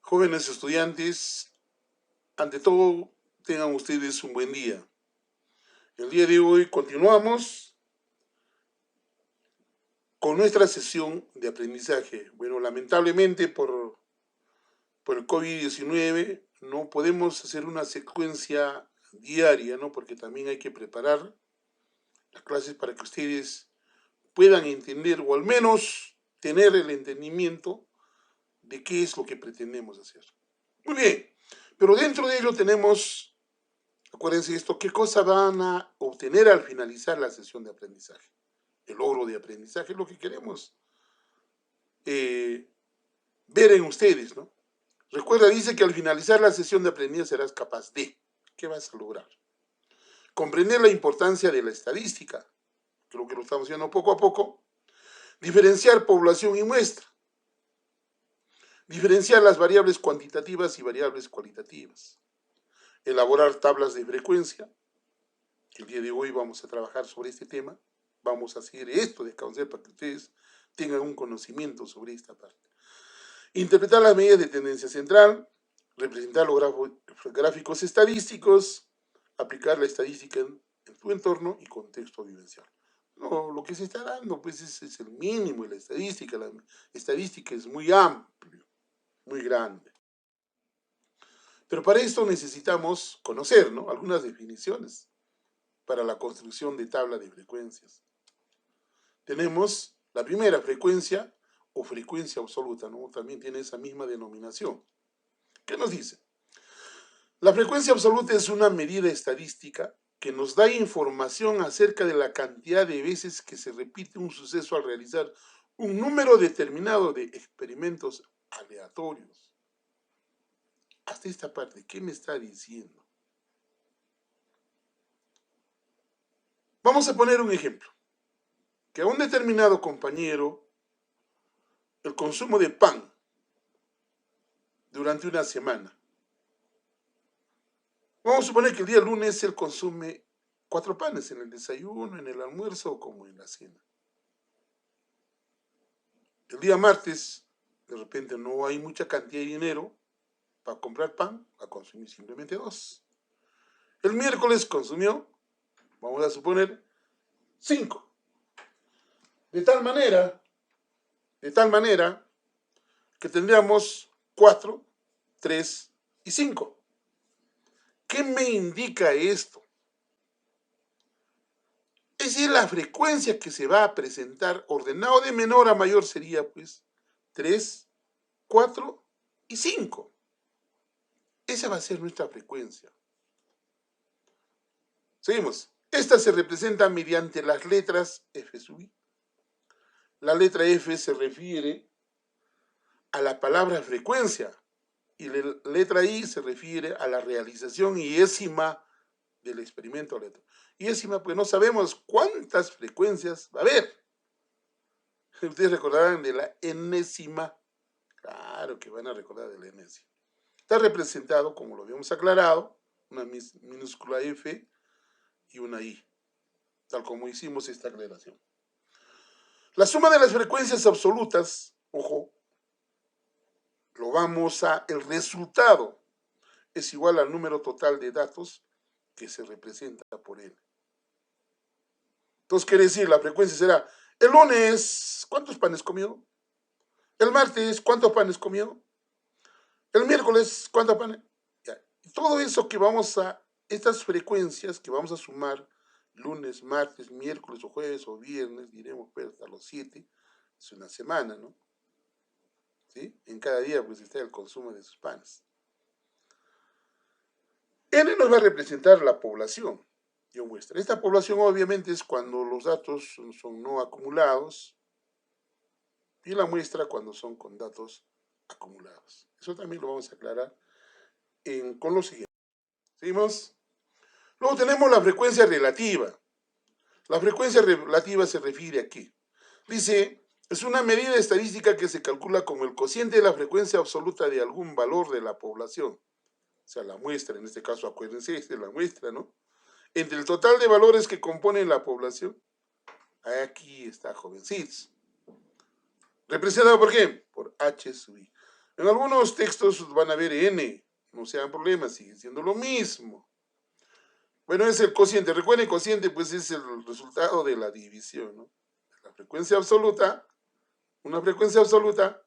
Jóvenes estudiantes, ante todo, tengan ustedes un buen día. El día de hoy continuamos con nuestra sesión de aprendizaje. Bueno, lamentablemente por el COVID-19 no podemos hacer una secuencia diaria, ¿no? Porque también hay que preparar las clases para que ustedes puedan entender o al menos tener el entendimiento de qué es lo que pretendemos hacer. Muy bien, pero dentro de ello tenemos, acuérdense esto, qué cosa van a obtener al finalizar la sesión de aprendizaje. El logro de aprendizaje es lo que queremos ver en ustedes, ¿no? Recuerda, dice que al finalizar la sesión de aprendizaje serás capaz de, ¿qué vas a lograr? Comprender la importancia de la estadística, creo que lo estamos haciendo poco a poco, diferenciar población y muestra, diferenciar las variables cuantitativas y variables cualitativas, elaborar tablas de frecuencia, que el día de hoy vamos a trabajar sobre este tema, vamos a hacer esto de conocer para que ustedes tengan un conocimiento sobre esta parte. Interpretar las medidas de tendencia central, representar los gráficos estadísticos, aplicar la estadística en tu entorno y contexto vivencial. No, lo que se está dando pues es el mínimo de la estadística. La estadística es muy amplio, muy grande. Pero para esto necesitamos conocer, ¿no?, algunas definiciones para la construcción de tabla de frecuencias. Tenemos la primera, frecuencia o frecuencia absoluta, ¿no? También tiene esa misma denominación. ¿Qué nos dice? La frecuencia absoluta es una medida estadística que nos da información acerca de la cantidad de veces que se repite un suceso al realizar un número determinado de experimentos aleatorios. Hasta esta parte, ¿qué me está diciendo? Vamos a poner un ejemplo. Que a un determinado compañero el consumo de pan durante una semana. Vamos a suponer que el día lunes él consume 4 panes en el desayuno, en el almuerzo o como en la cena. El día martes, de repente no hay mucha cantidad de dinero para comprar pan, va a consumir simplemente 2. El miércoles consumió, vamos a suponer, 5. De tal manera que tendríamos 4, 3 y 5. ¿Qué me indica esto? Es decir, la frecuencia que se va a presentar ordenado de menor a mayor sería pues 3, 4 y 5. Esa va a ser nuestra frecuencia. Seguimos. Esta se representa mediante las letras F sub I. La letra F se refiere a la palabra frecuencia y la letra I se refiere a la realización iésima del experimento aleatorio. Iésima, pues no sabemos cuántas frecuencias va a haber. Ustedes recordarán de la enésima. Claro que van a recordar de la enésima. Está representado, como lo habíamos aclarado, una minúscula F y una I, tal como hicimos esta aclaración. La suma de las frecuencias absolutas, ojo, el resultado es igual al número total de datos que se representa por n. Entonces quiere decir, la frecuencia será, el lunes, ¿cuántos panes comió? El martes, ¿cuántos panes comió? El miércoles, ¿cuántos panes? Ya. Y todo eso que estas frecuencias que vamos a sumar, lunes, martes, miércoles o jueves o viernes, diremos pues hasta los 7, es una semana, ¿no? ¿Sí? En cada día pues está el consumo de sus panes. N nos va a representar la población, yo muestra. Esta población obviamente es cuando los datos son no acumulados y la muestra cuando son con datos acumulados. Eso también lo vamos a aclarar con lo siguiente. ¿Seguimos? Luego tenemos la frecuencia relativa. La frecuencia relativa se refiere a qué. Dice, es una medida estadística que se calcula como el cociente de la frecuencia absoluta de algún valor de la población. O sea, la muestra, en este caso, acuérdense, esta es la muestra, ¿no? Entre el total de valores que componen la población. Aquí está, jovencitos. ¿Representado por qué? Por H sub I. En algunos textos van a ver n, no sean problemas, sigue siendo lo mismo. Bueno, es el cociente. Recuerden, el cociente pues es el resultado de la división, ¿no? La frecuencia absoluta, una frecuencia absoluta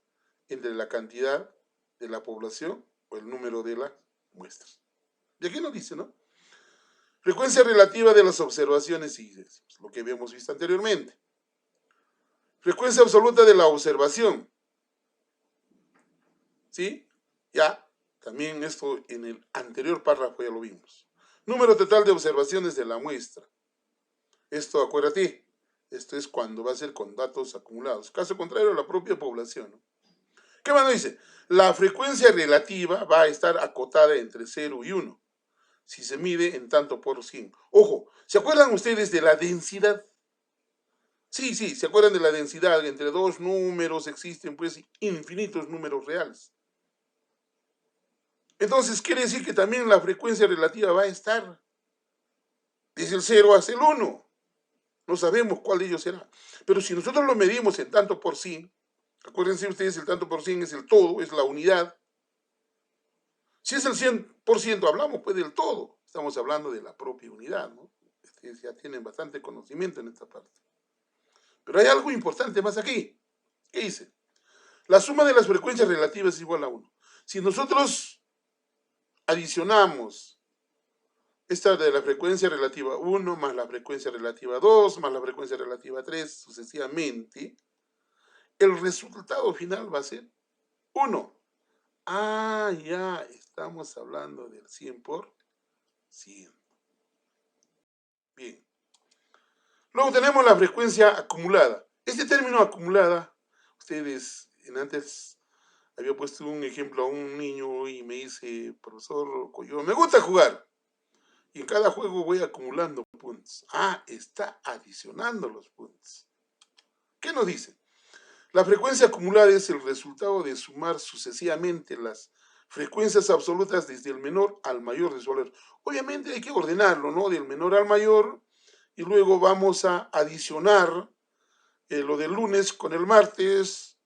entre la cantidad de la población o el número de las muestras. Y aquí nos dice, ¿no? Frecuencia relativa de las observaciones y lo que habíamos visto anteriormente. Frecuencia absoluta de la observación. ¿Sí? Ya, también esto en el anterior párrafo ya lo vimos. Número total de observaciones de la muestra. Esto, acuérdate, esto es cuando va a ser con datos acumulados. Caso contrario, la propia población, ¿no? ¿Qué más nos dice? La frecuencia relativa va a estar acotada entre 0 y 1, si se mide en tanto por 100. Ojo, ¿se acuerdan ustedes de la densidad? Sí, ¿se acuerdan de la densidad? Entre dos números existen pues infinitos números reales. Entonces quiere decir que también la frecuencia relativa va a estar desde el 0 hasta el 1. No sabemos cuál de ellos será. Pero si nosotros lo medimos en tanto por 100, acuérdense ustedes, el tanto por 100 es el todo, es la unidad. Si es el 100%, hablamos pues del todo. Estamos hablando de la propia unidad, ¿no? Ustedes ya tienen bastante conocimiento en esta parte. Pero hay algo importante más aquí. ¿Qué dice? La suma de las frecuencias relativas es igual a 1. Si nosotros adicionamos esta de la frecuencia relativa 1 más la frecuencia relativa 2 más la frecuencia relativa 3 sucesivamente, el resultado final va a ser 1. Ah, ya estamos hablando del 100%. Bien. Luego tenemos la frecuencia acumulada. Este término acumulada, ustedes antes había puesto un ejemplo a un niño y me dice, profesor Coyo, me gusta jugar. Y en cada juego voy acumulando puntos. Ah, está adicionando los puntos. ¿Qué nos dice? La frecuencia acumulada es el resultado de sumar sucesivamente las frecuencias absolutas desde el menor al mayor de su valor. Obviamente hay que ordenarlo, ¿no? Del menor al mayor, y luego vamos a adicionar lo del lunes con el martes,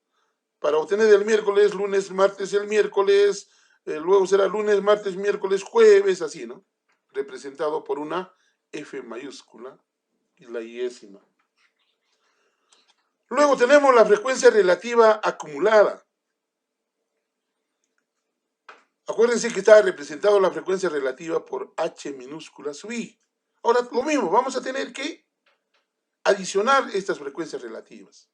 para obtener el miércoles, lunes, martes, el miércoles, luego será lunes, martes, miércoles, jueves, así, ¿no? Representado por una F mayúscula y la iésima. Luego tenemos la frecuencia relativa acumulada. Acuérdense que está representado la frecuencia relativa por H minúscula sub I. Ahora, lo mismo, vamos a tener que adicionar estas frecuencias relativas.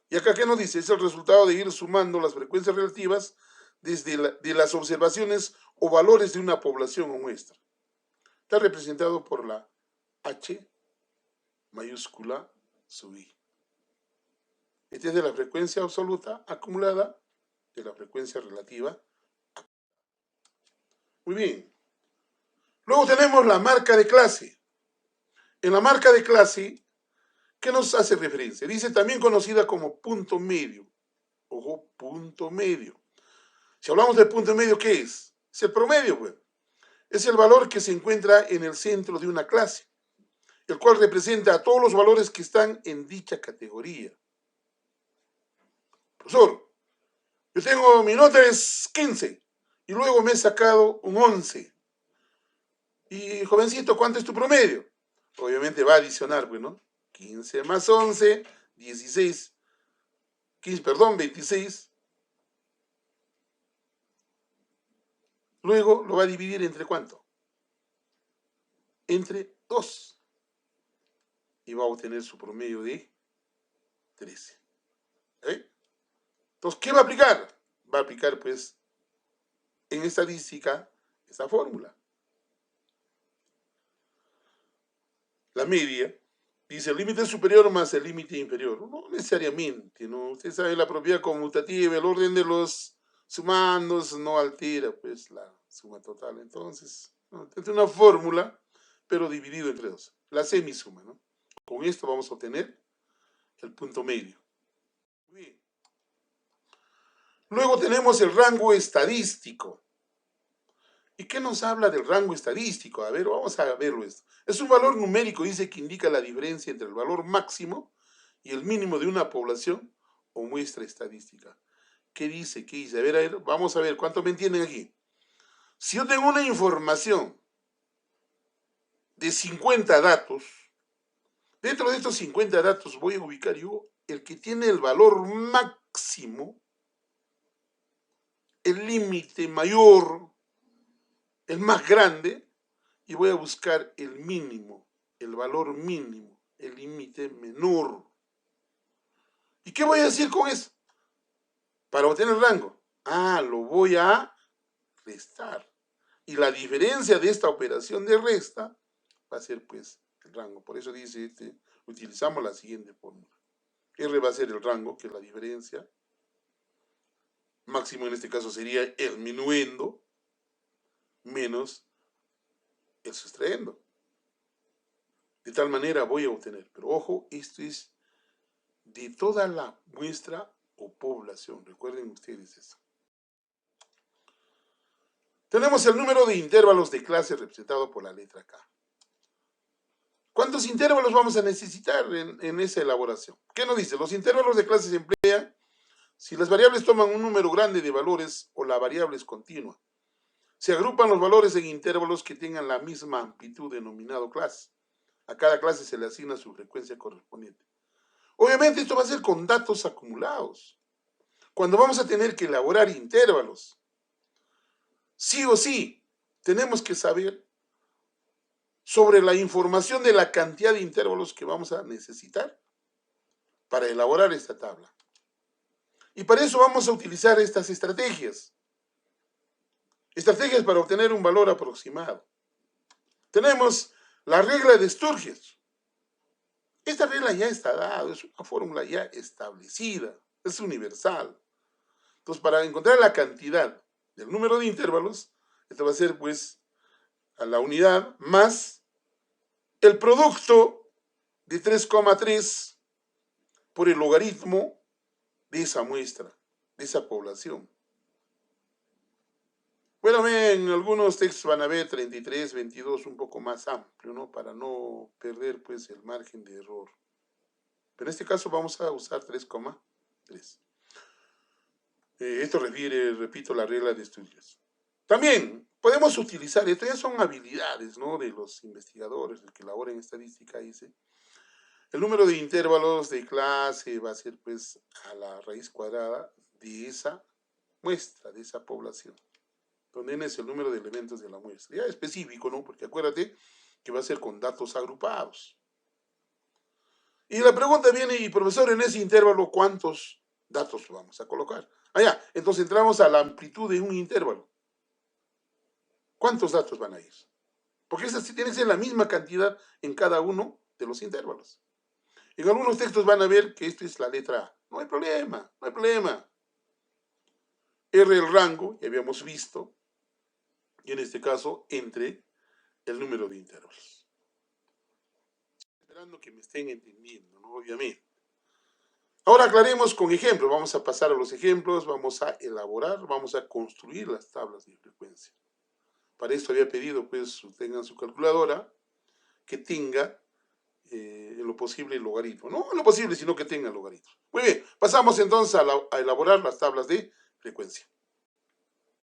Y acá, ¿qué nos dice? Es el resultado de ir sumando las frecuencias relativas de las observaciones o valores de una población o muestra. Está representado por la H mayúscula sub I. Esta es de la frecuencia absoluta acumulada de la frecuencia relativa. Muy bien. Luego tenemos la marca de clase. En la marca de clase, ¿qué nos hace referencia? Dice también conocida como punto medio. Ojo, punto medio. Si hablamos de punto medio, ¿qué es? Es el promedio, pues. Es el valor que se encuentra en el centro de una clase, el cual representa a todos los valores que están en dicha categoría. Profesor, yo tengo, mi nota es 15 y luego me he sacado un 11. Y jovencito, ¿cuánto es tu promedio? Obviamente va a adicionar, pues, ¿no? 15 más 11, 16, 15, perdón, 26. Luego lo va a dividir entre ¿cuánto? Entre 2. Y va a obtener su promedio de 13. Entonces, ¿qué va a aplicar? Va a aplicar, pues, en estadística, esta fórmula. La media dice el límite superior más el límite inferior. No necesariamente, ¿no? Usted sabe la propiedad conmutativa, el orden de los sumandos no altera, pues, la suma total. Entonces, ¿no? Es una fórmula, pero dividido entre 2. La semisuma, ¿no? Con esto vamos a obtener el punto medio. Muy bien. Luego tenemos el rango estadístico. ¿Y qué nos habla del rango estadístico? A ver, vamos a verlo esto. Es un valor numérico, dice, que indica la diferencia entre el valor máximo y el mínimo de una población o muestra estadística. ¿Qué dice? ¿Qué dice? A ver, vamos a ver, ¿cuánto me entienden aquí? Si yo tengo una información de 50 datos, dentro de estos 50 datos voy a ubicar yo el que tiene el valor máximo, el límite mayor, el más grande, y voy a buscar el mínimo, el valor mínimo, el límite menor. ¿Y qué voy a decir con eso? Para obtener el rango. Lo voy a restar. Y la diferencia de esta operación de resta va a ser pues el rango. Por eso dice, utilizamos la siguiente fórmula. R va a ser el rango, que es la diferencia. Máximo en este caso sería el minuendo menos el sustraendo. De tal manera voy a obtener. Pero ojo, esto es de toda la muestra o población. Recuerden ustedes eso. Tenemos el número de intervalos de clase representado por la letra K. ¿Cuántos intervalos vamos a necesitar en esa elaboración? ¿Qué nos dice? Los intervalos de clase se emplean si las variables toman un número grande de valores o la variable es continua. Se agrupan los valores en intervalos que tengan la misma amplitud denominado clase. A cada clase se le asigna su frecuencia correspondiente. Obviamente esto va a ser con datos acumulados. Cuando vamos a tener que elaborar intervalos, sí o sí, tenemos que saber sobre la información de la cantidad de intervalos que vamos a necesitar para elaborar esta tabla. Y para eso vamos a utilizar estas estrategias. Estrategias para obtener un valor aproximado. Tenemos la regla de Sturges. Esta regla ya está dada, es una fórmula ya establecida, es universal. Entonces, para encontrar la cantidad del número de intervalos, esto va a ser pues a la unidad más el producto de 3,3 por el logaritmo de esa muestra, de esa población. Bueno, en algunos textos van a ver 33, 22, un poco más amplio, ¿no? Para no perder pues el margen de error. Pero en este caso vamos a usar 3,3. Esto refiere, repito, la regla de estudios. También podemos utilizar, esto ya son habilidades, ¿no? De los investigadores, del que elabora en estadística, dice. El número de intervalos de clase va a ser pues a la raíz cuadrada de esa muestra, de esa población, donde n es el número de elementos de la muestra. Ya específico, ¿no? Porque acuérdate que va a ser con datos agrupados. Y la pregunta viene, y profesor, en ese intervalo, ¿cuántos datos vamos a colocar? Entonces entramos a la amplitud de un intervalo. ¿Cuántos datos van a ir? Porque esa sí tiene que ser la misma cantidad en cada uno de los intervalos. En algunos textos van a ver que esto es la letra A. No hay problema, no hay problema. R el rango, ya habíamos visto, y en este caso, entre el número de intervalos. Esperando que me estén entendiendo, ¿no? Obviamente. Ahora aclaremos con ejemplos. Vamos a pasar a los ejemplos, vamos a elaborar, vamos a construir las tablas de frecuencia. Para esto había pedido, pues, tengan su calculadora, que tenga en lo posible el logaritmo. No en lo posible, sino que tenga el logaritmo. Muy bien, pasamos entonces a elaborar las tablas de frecuencia.